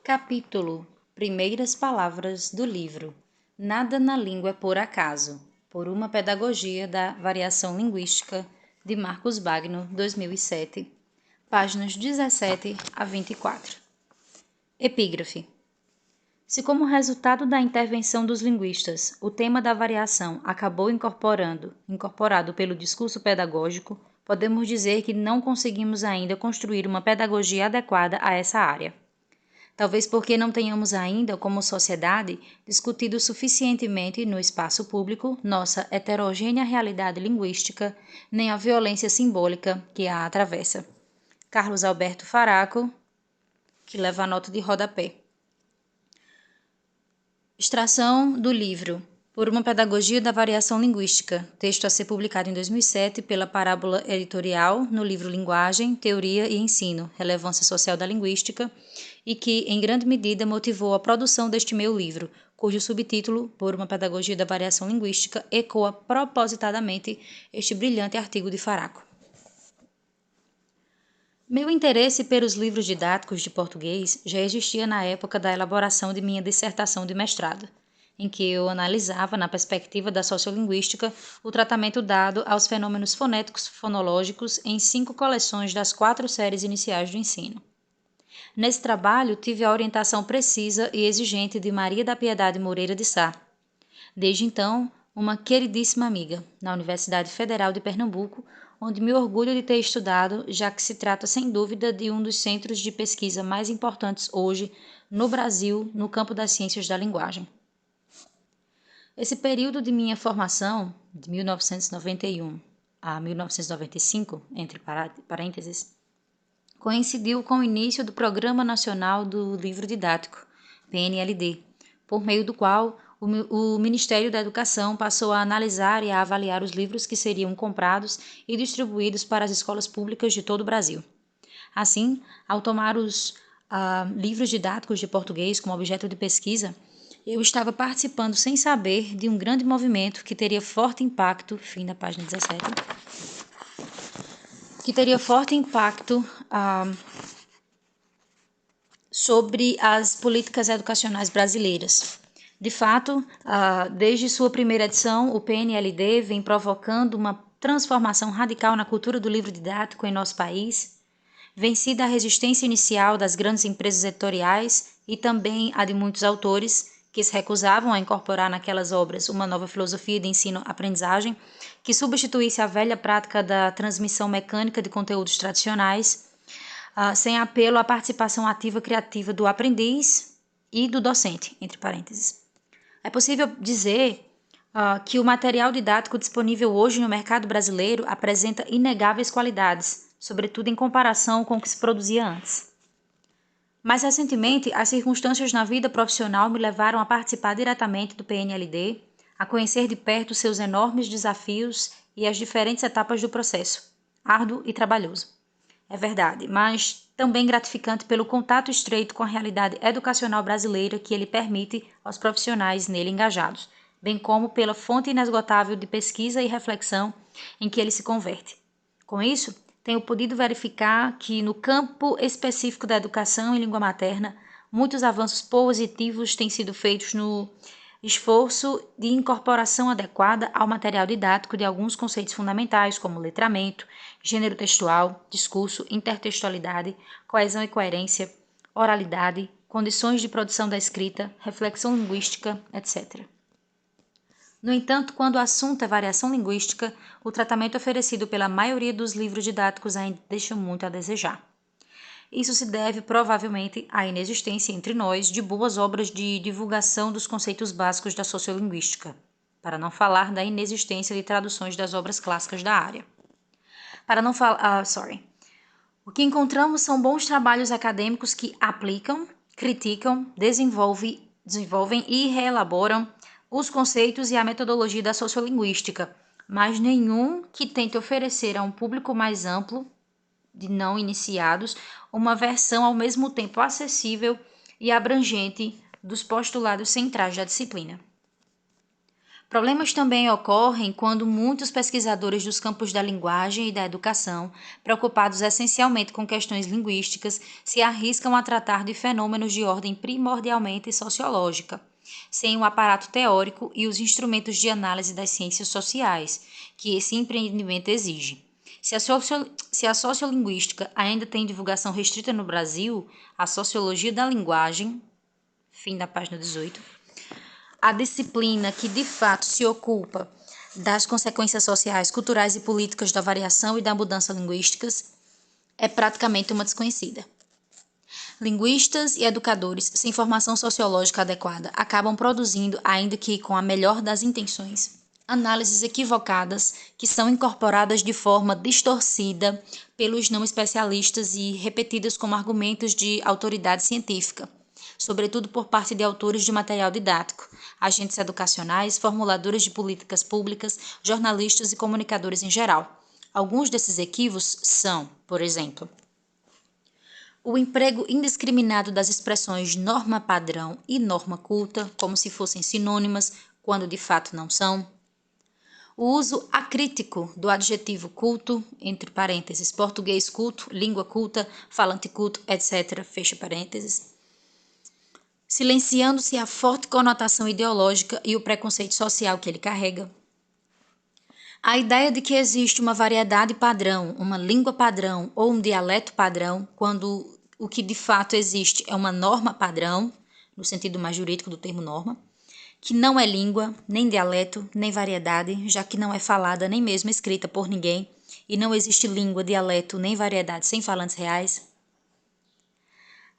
Capítulo Primeiras palavras do livro Nada na língua é por acaso, por uma pedagogia da variação linguística, de Marcos Bagno, 2007, páginas 17 a 24. Epígrafe. Se como resultado da intervenção dos linguistas, o tema da variação acabou incorporado pelo discurso pedagógico, podemos dizer que não conseguimos ainda construir uma pedagogia adequada a essa área. Talvez porque não tenhamos ainda, como sociedade, discutido suficientemente no espaço público nossa heterogênea realidade linguística, nem a violência simbólica que a atravessa. Carlos Alberto Faraco, que leva a nota de rodapé. Extração do livro Por uma pedagogia da variação linguística, texto a ser publicado em 2007 pela Parábola Editorial no livro Linguagem, Teoria e Ensino, Relevância Social da Linguística, e que, em grande medida, motivou a produção deste meu livro, cujo subtítulo, Por uma pedagogia da variação linguística, ecoa propositadamente este brilhante artigo de Faraco. Meu interesse pelos livros didáticos de português já existia na época da elaboração de minha dissertação de mestrado, em que eu analisava, na perspectiva da sociolinguística, o tratamento dado aos fenômenos fonéticos fonológicos em 5 coleções das 4 séries iniciais do ensino. Nesse trabalho, tive a orientação precisa e exigente de Maria da Piedade Moreira de Sá, desde então uma queridíssima amiga, na Universidade Federal de Pernambuco, onde me orgulho de ter estudado, já que se trata sem dúvida de um dos centros de pesquisa mais importantes hoje no Brasil no campo das ciências da linguagem. Esse período de minha formação, de 1991 a 1995, entre parênteses, coincidiu com o início do Programa Nacional do Livro Didático, PNLD, por meio do qual o Ministério da Educação passou a analisar e a avaliar os livros que seriam comprados e distribuídos para as escolas públicas de todo o Brasil. Assim, ao tomar os livros didáticos de português como objeto de pesquisa, eu estava participando sem saber de um grande movimento que teria forte impacto, fim da página 17, sobre as políticas educacionais brasileiras. De fato, desde sua primeira edição, o PNLD vem provocando uma transformação radical na cultura do livro didático em nosso país, vencida a resistência inicial das grandes empresas editoriais e também a de muitos autores que se recusavam a incorporar naquelas obras uma nova filosofia de ensino-aprendizagem que substituísse a velha prática da transmissão mecânica de conteúdos tradicionais, sem apelo à participação ativa criativa do aprendiz e do docente, entre parênteses. É possível dizer que o material didático disponível hoje no mercado brasileiro apresenta inegáveis qualidades, sobretudo em comparação com o que se produzia antes. Mais recentemente, as circunstâncias na vida profissional me levaram a participar diretamente do PNLD, a conhecer de perto seus enormes desafios e as diferentes etapas do processo, árduo e trabalhoso. É verdade, mas também gratificante pelo contato estreito com a realidade educacional brasileira que ele permite aos profissionais nele engajados, bem como pela fonte inesgotável de pesquisa e reflexão em que ele se converte. Com isso, tenho podido verificar que no campo específico da educação em língua materna, muitos avanços positivos têm sido feitos no esforço de incorporação adequada ao material didático de alguns conceitos fundamentais, como letramento, gênero textual, discurso, intertextualidade, coesão e coerência, oralidade, condições de produção da escrita, reflexão linguística, etc. No entanto, quando o assunto é variação linguística, o tratamento oferecido pela maioria dos livros didáticos ainda deixa muito a desejar. Isso se deve, provavelmente, à inexistência entre nós de boas obras de divulgação dos conceitos básicos da sociolinguística, para não falar da inexistência de traduções das obras clássicas da área. O que encontramos são bons trabalhos acadêmicos que aplicam, criticam, desenvolvem e reelaboram os conceitos e a metodologia da sociolinguística, mas nenhum que tente oferecer a um público mais amplo, de não iniciados, uma versão ao mesmo tempo acessível e abrangente dos postulados centrais da disciplina. Problemas também ocorrem quando muitos pesquisadores dos campos da linguagem e da educação, preocupados essencialmente com questões linguísticas, se arriscam a tratar de fenômenos de ordem primordialmente sociológica, sem o aparato teórico e os instrumentos de análise das ciências sociais, que esse empreendimento exige. Se a sociolinguística ainda tem divulgação restrita no Brasil, a sociologia da linguagem, fim da página 18, a disciplina que de fato se ocupa das consequências sociais, culturais e políticas da variação e da mudança linguísticas é praticamente uma desconhecida. Linguistas e educadores sem formação sociológica adequada acabam produzindo, ainda que com a melhor das intenções, análises equivocadas que são incorporadas de forma distorcida pelos não especialistas e repetidas como argumentos de autoridade científica, sobretudo por parte de autores de material didático, agentes educacionais, formuladores de políticas públicas, jornalistas e comunicadores em geral. Alguns desses equívocos são, por exemplo, o emprego indiscriminado das expressões norma padrão e norma culta, como se fossem sinônimas, quando de fato não são. O uso acrítico do adjetivo culto, entre parênteses, português culto, língua culta, falante culto, etc., fecha parênteses. Silenciando-se a forte conotação ideológica e o preconceito social que ele carrega. A ideia de que existe uma variedade padrão, uma língua padrão ou um dialeto padrão, quando o que de fato existe é uma norma padrão, no sentido mais jurídico do termo norma, que não é língua, nem dialeto, nem variedade, já que não é falada nem mesmo escrita por ninguém, e não existe língua, dialeto, nem variedade sem falantes reais.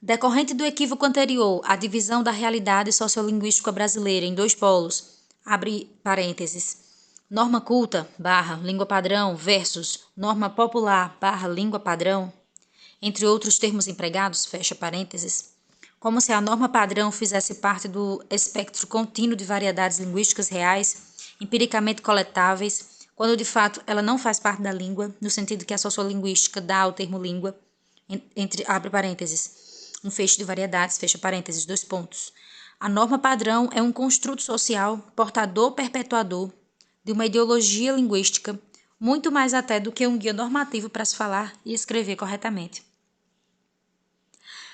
Decorrente do equívoco anterior, a divisão da realidade sociolinguística brasileira em dois polos, abre parênteses, norma culta, barra, língua padrão, versus norma popular, barra, língua padrão, entre outros termos empregados, fecha parênteses, como se a norma padrão fizesse parte do espectro contínuo de variedades linguísticas reais, empiricamente coletáveis, quando de fato ela não faz parte da língua, no sentido que a sociolinguística dá ao termo língua, abre parênteses, um feixe de variedades, fecha parênteses, dois pontos. A norma padrão é um construto social, portador perpetuador de uma ideologia linguística, muito mais até do que um guia normativo para se falar e escrever corretamente.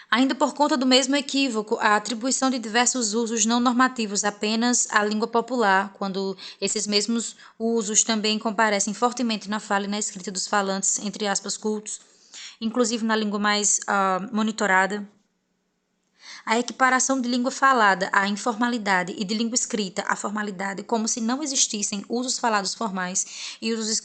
Ainda por conta do mesmo equívoco, a atribuição de diversos usos não normativos apenas à língua popular, quando esses mesmos usos também comparecem fortemente na fala e na escrita dos falantes, entre aspas, cultos, inclusive na língua mais monitorada. A equiparação de língua falada à informalidade e de língua escrita à formalidade, como se não existissem usos falados formais e usos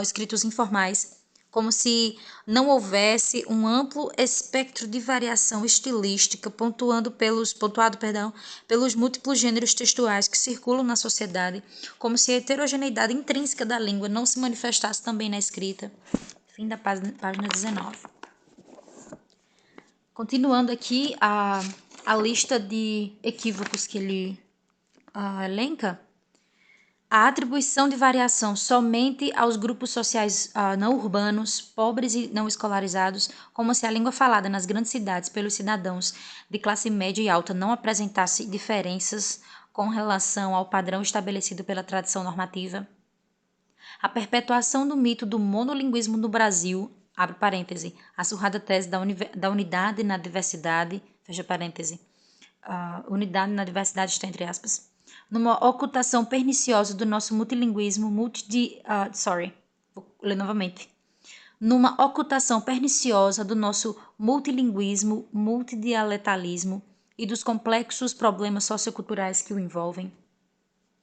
escritos informais, como se não houvesse um amplo espectro de variação estilística pontuado pelos múltiplos gêneros textuais que circulam na sociedade, como se a heterogeneidade intrínseca da língua não se manifestasse também na escrita. Fim da página 19. Continuando aqui a lista de equívocos que ele elenca, a atribuição de variação somente aos grupos sociais não urbanos, pobres e não escolarizados, como se a língua falada nas grandes cidades pelos cidadãos de classe média e alta não apresentasse diferenças com relação ao padrão estabelecido pela tradição normativa. A perpetuação do mito do monolinguismo no Brasil, abre parêntese, a surrada tese da unidade na diversidade, fecha parêntese, unidade na diversidade está entre aspas, numa ocultação perniciosa do nosso multilinguismo, vou ler novamente, numa ocultação perniciosa do nosso multilinguismo, multidialetalismo e dos complexos problemas socioculturais que o envolvem.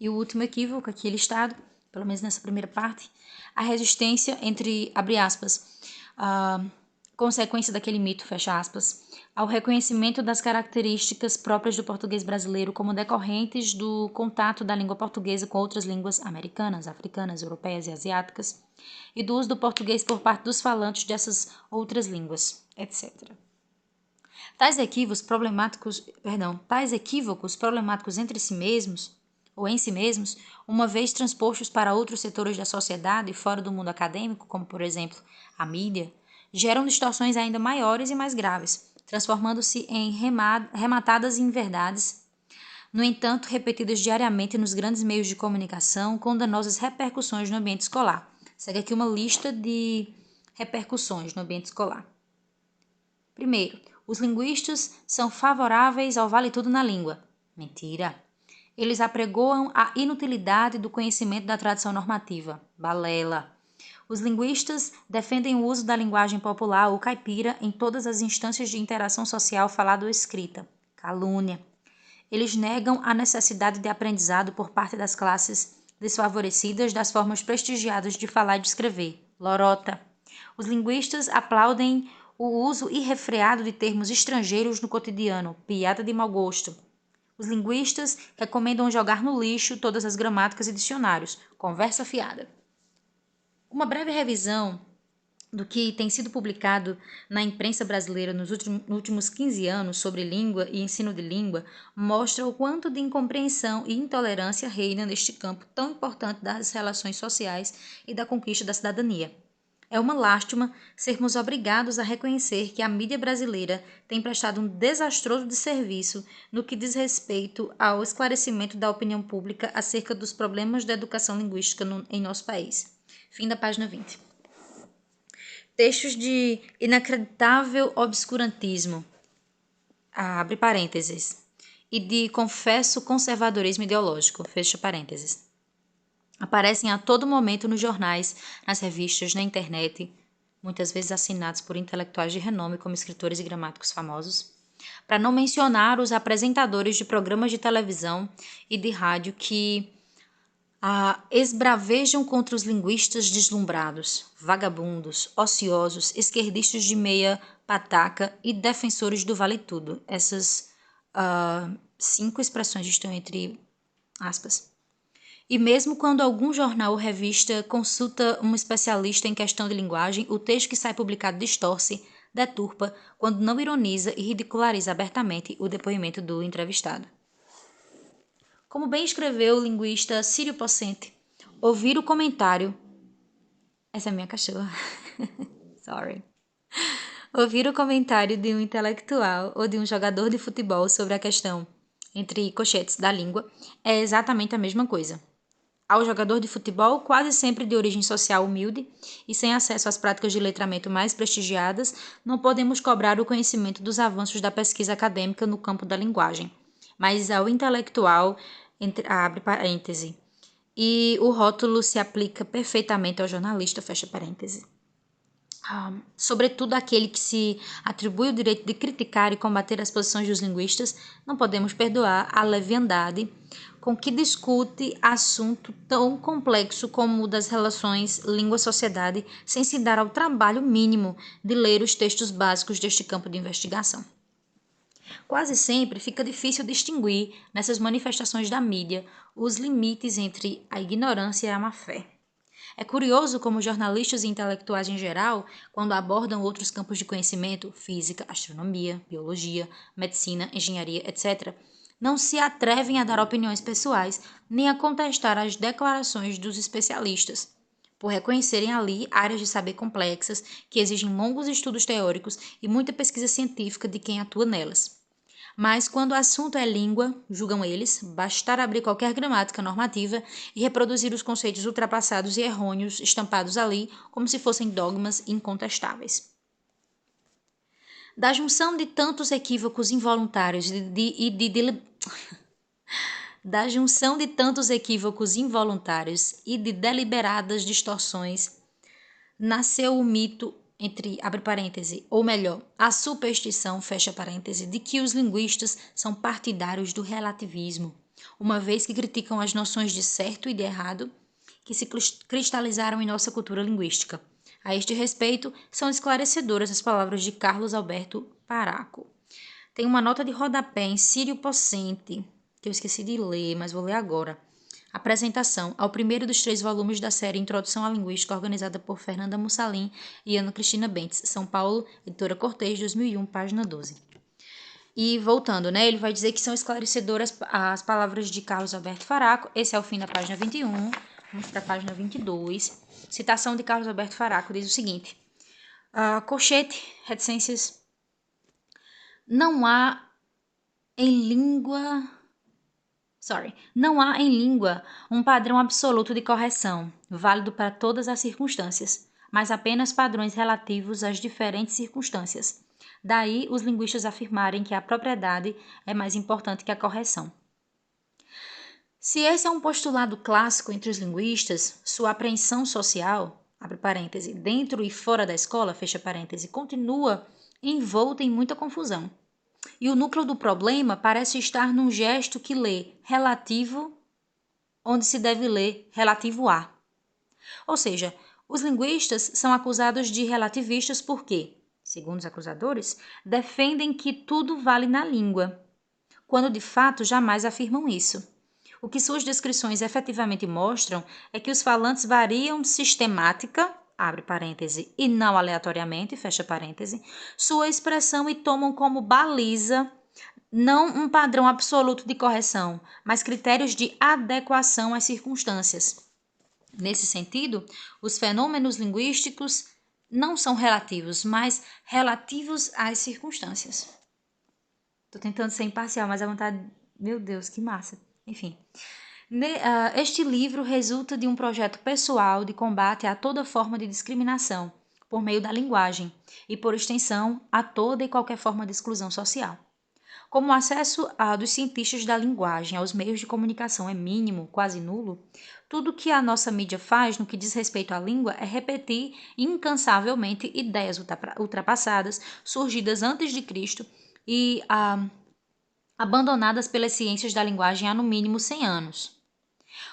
E o último equívoco aqui listado, pelo menos nessa primeira parte, a resistência entre, abre aspas, consequência daquele mito, fecha aspas, ao reconhecimento das características próprias do português brasileiro como decorrentes do contato da língua portuguesa com outras línguas americanas, africanas, europeias e asiáticas, e do uso do português por parte dos falantes dessas outras línguas, etc. Tais equívocos problemáticos entre si mesmos, ou em si mesmos, uma vez transpostos para outros setores da sociedade fora do mundo acadêmico, como por exemplo a mídia, geram distorções ainda maiores e mais graves, transformando-se em rematadas inverdades, no entanto, repetidas diariamente nos grandes meios de comunicação, com danosas repercussões no ambiente escolar. Segue aqui uma lista de repercussões no ambiente escolar. Primeiro, os linguistas são favoráveis ao vale tudo na língua. Mentira. Eles apregoam a inutilidade do conhecimento da tradição normativa. Balela. Os linguistas defendem o uso da linguagem popular ou caipira em todas as instâncias de interação social falada ou escrita. Calúnia. Eles negam a necessidade de aprendizado por parte das classes desfavorecidas das formas prestigiadas de falar e de escrever. Lorota. Os linguistas aplaudem o uso irrefreado de termos estrangeiros no cotidiano. Piada de mau gosto. Os linguistas recomendam jogar no lixo todas as gramáticas e dicionários. Conversa fiada. Uma breve revisão do que tem sido publicado na imprensa brasileira nos últimos 15 anos sobre língua e ensino de língua mostra o quanto de incompreensão e intolerância reina neste campo tão importante das relações sociais e da conquista da cidadania. É uma lástima sermos obrigados a reconhecer que a mídia brasileira tem prestado um desastroso desserviço no que diz respeito ao esclarecimento da opinião pública acerca dos problemas da educação linguística em nosso país. Fim da página 20. Textos de inacreditável obscurantismo, abre parênteses, e de confesso conservadorismo ideológico, fecha parênteses. Aparecem a todo momento nos jornais, nas revistas, na internet, muitas vezes assinados por intelectuais de renome como escritores e gramáticos famosos, para não mencionar os apresentadores de programas de televisão e de rádio que esbravejam contra os linguistas deslumbrados, vagabundos, ociosos, esquerdistas de meia pataca e defensores do vale-tudo. Essas 5 expressões estão entre aspas. E mesmo quando algum jornal ou revista consulta um especialista em questão de linguagem, o texto que sai publicado distorce, deturpa, quando não ironiza e ridiculariza abertamente o depoimento do entrevistado. Como bem escreveu o linguista Círio Pocente, ouvir o comentário... Essa é minha cachorra. Sorry. Ouvir o comentário de um intelectual ou de um jogador de futebol sobre a questão, entre colchetes, da língua, é exatamente a mesma coisa. Ao jogador de futebol, quase sempre de origem social humilde e sem acesso às práticas de letramento mais prestigiadas, não podemos cobrar o conhecimento dos avanços da pesquisa acadêmica no campo da linguagem. Mas ao intelectual, abre parêntese, e o rótulo se aplica perfeitamente ao jornalista, fecha parêntese. Sobretudo aquele que se atribui o direito de criticar e combater as posições dos linguistas, não podemos perdoar a leviandade com que discute assunto tão complexo como o das relações língua-sociedade, sem se dar ao trabalho mínimo de ler os textos básicos deste campo de investigação. Quase sempre fica difícil distinguir, nessas manifestações da mídia, os limites entre a ignorância e a má-fé. É curioso como jornalistas e intelectuais em geral, quando abordam outros campos de conhecimento, física, astronomia, biologia, medicina, engenharia, etc., não se atrevem a dar opiniões pessoais nem a contestar as declarações dos especialistas, por reconhecerem ali áreas de saber complexas que exigem longos estudos teóricos e muita pesquisa científica de quem atua nelas. Mas quando o assunto é língua, julgam eles, bastar abrir qualquer gramática normativa e reproduzir os conceitos ultrapassados e errôneos estampados ali como se fossem dogmas incontestáveis. Da junção de tantos equívocos involuntários da junção de tantos equívocos involuntários e de deliberadas distorções, nasceu o mito abre parêntese, ou melhor, a superstição, fecha parêntese, de que os linguistas são partidários do relativismo, uma vez que criticam as noções de certo e de errado que se cristalizaram em nossa cultura linguística. A este respeito, são esclarecedoras as palavras de Carlos Alberto Paraco. Tem uma nota de rodapé em Círio Pocente, que eu esqueci de ler, mas vou ler agora. Apresentação ao primeiro dos 3 volumes da série Introdução à Linguística, organizada por Fernanda Mussalem e Ana Cristina Bentes, São Paulo, editora Cortez, 2001, página 12. E voltando, ele vai dizer que são esclarecedoras as palavras de Carlos Alberto Faraco. Esse é o fim da página 21, vamos para a página 22. Citação de Carlos Alberto Faraco diz o seguinte: colchete, reticências, não há em língua... Não há em língua um padrão absoluto de correção, válido para todas as circunstâncias, mas apenas padrões relativos às diferentes circunstâncias. Daí os linguistas afirmarem que a propriedade é mais importante que a correção. Se esse é um postulado clássico entre os linguistas, sua apreensão social, abre parêntese, dentro e fora da escola, fecha parêntese, continua envolta em muita confusão. E o núcleo do problema parece estar num gesto que lê relativo, onde se deve ler relativo a. Ou seja, os linguistas são acusados de relativistas porque, segundo os acusadores, defendem que tudo vale na língua, quando de fato jamais afirmam isso. O que suas descrições efetivamente mostram é que os falantes variam sistemática, abre parêntese, e não aleatoriamente, fecha parêntese, sua expressão e tomam como baliza não um padrão absoluto de correção, mas critérios de adequação às circunstâncias. Nesse sentido, os fenômenos linguísticos não são relativos, mas relativos às circunstâncias. Estou tentando ser imparcial, mas a vontade... Meu Deus, que massa. Enfim. Este livro resulta de um projeto pessoal de combate a toda forma de discriminação, por meio da linguagem, e por extensão, a toda e qualquer forma de exclusão social. Como o acesso dos cientistas da linguagem aos meios de comunicação é mínimo, quase nulo, tudo que a nossa mídia faz no que diz respeito à língua é repetir incansavelmente ideias ultrapassadas, surgidas antes de Cristo e abandonadas pelas ciências da linguagem há no mínimo 100 anos.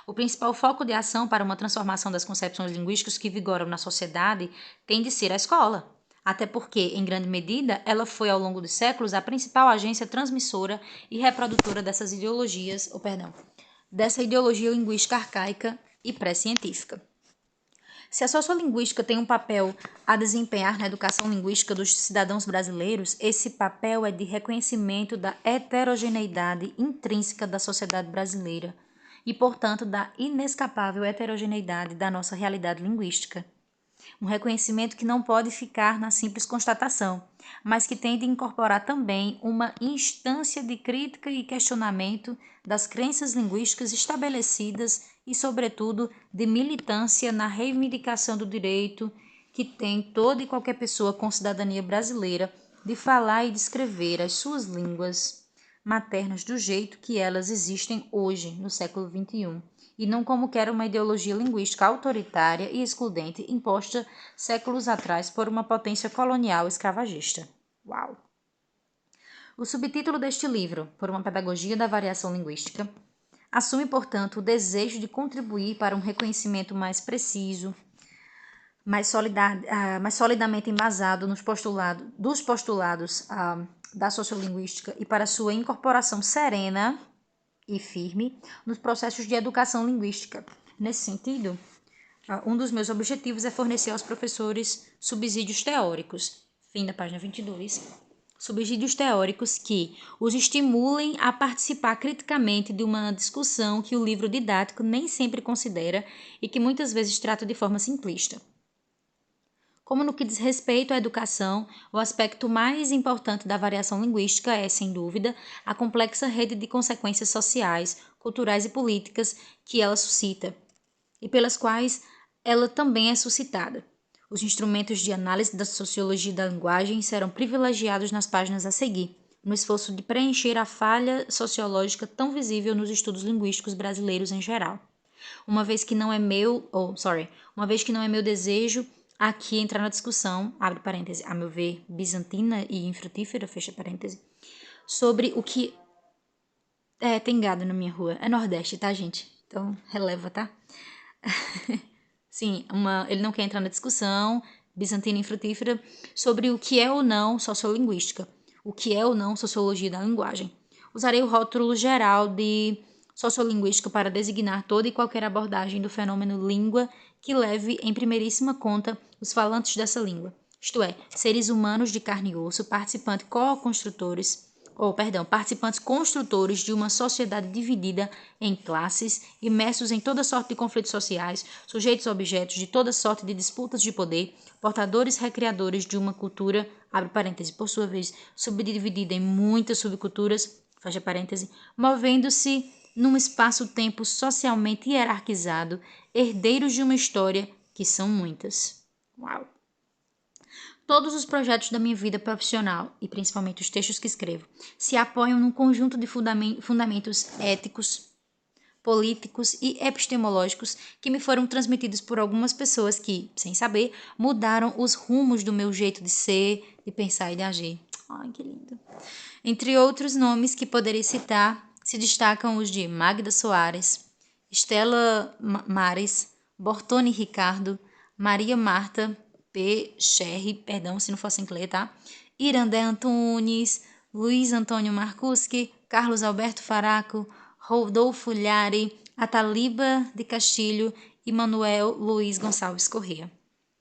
O principal foco de ação para uma transformação das concepções linguísticas que vigoram na sociedade tem de ser a escola. Até porque, em grande medida, ela foi ao longo dos séculos a principal agência transmissora e reprodutora dessas ideologias, dessa ideologia linguística arcaica e pré-científica. Se a sociolinguística tem um papel a desempenhar na educação linguística dos cidadãos brasileiros, esse papel é de reconhecimento da heterogeneidade intrínseca da sociedade brasileira e, portanto, da inescapável heterogeneidade da nossa realidade linguística. Um reconhecimento que não pode ficar na simples constatação, mas que tem de incorporar também uma instância de crítica e questionamento das crenças linguísticas estabelecidas e, sobretudo, de militância na reivindicação do direito que tem toda e qualquer pessoa com cidadania brasileira de falar e de escrever as suas línguas maternas do jeito que elas existem hoje, no século XXI, e não como quer uma ideologia linguística autoritária e excludente imposta séculos atrás por uma potência colonial escravagista. Uau! O subtítulo deste livro, Por uma Pedagogia da Variação Linguística, assume, portanto, o desejo de contribuir para um reconhecimento mais preciso, mais solidamente embasado dos postulados da sociolinguística e para sua incorporação serena e firme nos processos de educação linguística. Nesse sentido, um dos meus objetivos é fornecer aos professores subsídios teóricos, fim da página 22, subsídios teóricos que os estimulem a participar criticamente de uma discussão que o livro didático nem sempre considera e que muitas vezes trata de forma simplista. Como no que diz respeito à educação, o aspecto mais importante da variação linguística é, sem dúvida, a complexa rede de consequências sociais, culturais e políticas que ela suscita, e pelas quais ela também é suscitada. Os instrumentos de análise da sociologia da linguagem serão privilegiados nas páginas a seguir, no esforço de preencher a falha sociológica tão visível nos estudos linguísticos brasileiros em geral. Uma vez que não é meu desejo aqui entrar na discussão, abre parêntese, a meu ver, bizantina e infrutífera, fecha parêntese, sobre o que... tem gado na minha rua. É Nordeste, tá, gente? Então, releva, tá? Sim, ele não quer entrar na discussão, bizantina e infrutífera, sobre o que é ou não sociolinguística, o que é ou não sociologia da linguagem. Usarei o rótulo geral de sociolinguística para designar toda e qualquer abordagem do fenômeno língua que leve em primeiríssima conta os falantes dessa língua, isto é, seres humanos de carne e osso, participantes construtores de uma sociedade dividida em classes, imersos em toda sorte de conflitos sociais, sujeitos a objetos de toda sorte de disputas de poder, portadores recriadores de uma cultura, abre parêntese, por sua vez, subdividida em muitas subculturas, fecha parêntese, movendo-se num espaço-tempo socialmente hierarquizado, herdeiros de uma história que são muitas. Uau! Todos os projetos da minha vida profissional, e principalmente os textos que escrevo, se apoiam num conjunto de fundamentos éticos, políticos e epistemológicos que me foram transmitidos por algumas pessoas que, sem saber, mudaram os rumos do meu jeito de ser, de pensar e de agir. Ai, que lindo! Entre outros nomes que poderei citar, se destacam os de Magda Soares, Estela Mares, Bortoni Ricardo, Maria Marta P. Scherri, perdão se não fosse em inglês, tá? Irandé Antunes, Luiz Antônio Marcuschi, Carlos Alberto Faraco, Rodolfo Lhari, Ataliba de Castilho e Manuel Luiz Gonçalves Corrêa.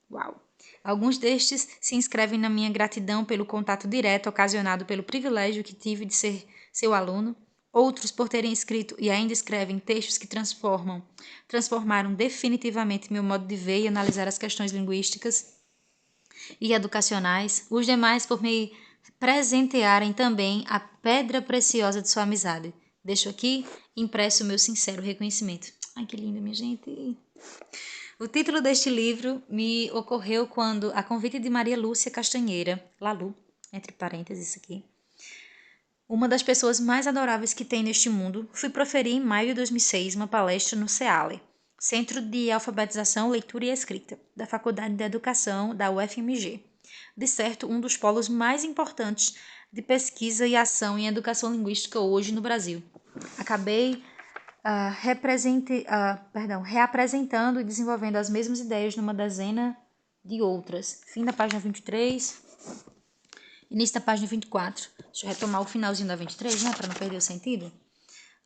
Uau! Alguns destes se inscrevem na minha gratidão pelo contato direto ocasionado pelo privilégio que tive de ser seu aluno, outros por terem escrito e ainda escrevem textos que transformaram definitivamente meu modo de ver e analisar as questões linguísticas e educacionais, os demais por me presentearem também a pedra preciosa de sua amizade. Deixo aqui impresso o meu sincero reconhecimento. Ai, que lindo, minha gente! O título deste livro me ocorreu quando, a convite de Maria Lúcia Castanheira, Lalu, entre parênteses isso aqui, uma das pessoas mais adoráveis que tem neste mundo, fui proferir em maio de 2006 uma palestra no CEALE, Centro de Alfabetização, Leitura e Escrita, da Faculdade de Educação da UFMG, de certo um dos polos mais importantes de pesquisa e ação em educação linguística hoje no Brasil. Acabei reapresentando e desenvolvendo as mesmas ideias numa dezena de outras. Fim da página 23, início da página 24. Deixa eu retomar o finalzinho da 23, né, para não perder o sentido.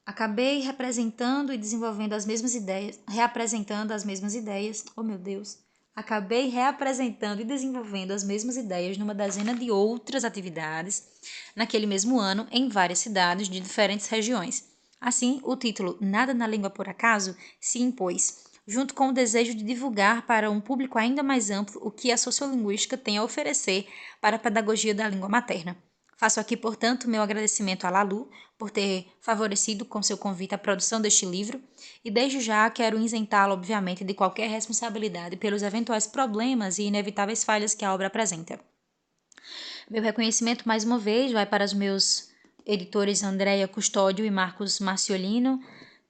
Acabei representando e desenvolvendo as mesmas ideias, reapresentando as mesmas ideias, oh meu Deus, acabei reapresentando e desenvolvendo as mesmas ideias numa dezena de outras atividades naquele mesmo ano em várias cidades de diferentes regiões. Assim, o título Nada na Língua por Acaso se impôs, junto com o desejo de divulgar para um público ainda mais amplo o que a sociolinguística tem a oferecer para a pedagogia da língua materna. Faço aqui, portanto, meu agradecimento à Lalu por ter favorecido com seu convite a produção deste livro e desde já quero isentá-lo, obviamente, de qualquer responsabilidade pelos eventuais problemas e inevitáveis falhas que a obra apresenta. Meu reconhecimento, mais uma vez, vai para os meus editores Andréia Custódio e Marcos Marciolino,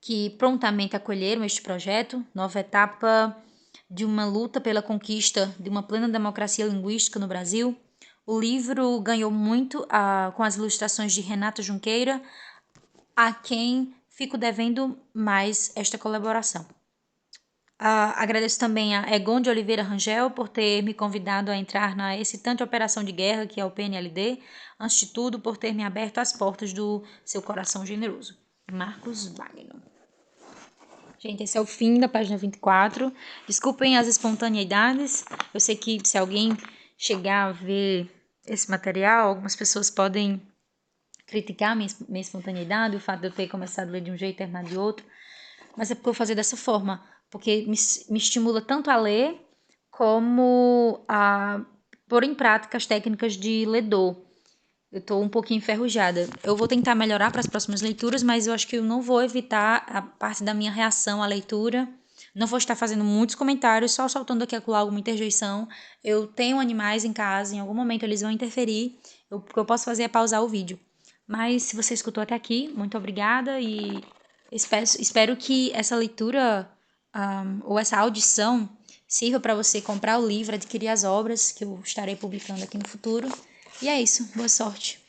que prontamente acolheram este projeto, nova etapa de uma luta pela conquista de uma plena democracia linguística no Brasil. O livro ganhou muito com as ilustrações de Renato Junqueira, a quem fico devendo mais esta colaboração. Agradeço também a Egon de Oliveira Rangel por ter me convidado a entrar na excitante operação de guerra que é o PNLD, antes de tudo por ter me aberto as portas do seu coração generoso. Marcos Wagner. Gente, esse é o fim da página 24. Desculpem as espontaneidades. Eu sei que se alguém chegar a ver esse material, algumas pessoas podem criticar minha espontaneidade, o fato de eu ter começado a ler de um jeito e terminar de outro. Mas é porque eu vou fazer dessa forma, porque me estimula tanto a ler como a pôr em prática as técnicas de ledor. Eu estou um pouquinho enferrujada. Eu vou tentar melhorar para as próximas leituras, mas eu acho que eu não vou evitar a parte da minha reação à leitura. Não vou estar fazendo muitos comentários, só soltando aqui e acolá alguma interjeição. Eu tenho animais em casa, em algum momento eles vão interferir. O que eu posso fazer é pausar o vídeo. Mas se você escutou até aqui, muito obrigada e espero que essa leitura ou essa audição sirva para você comprar o livro, adquirir as obras que eu estarei publicando aqui no futuro. E é isso, boa sorte!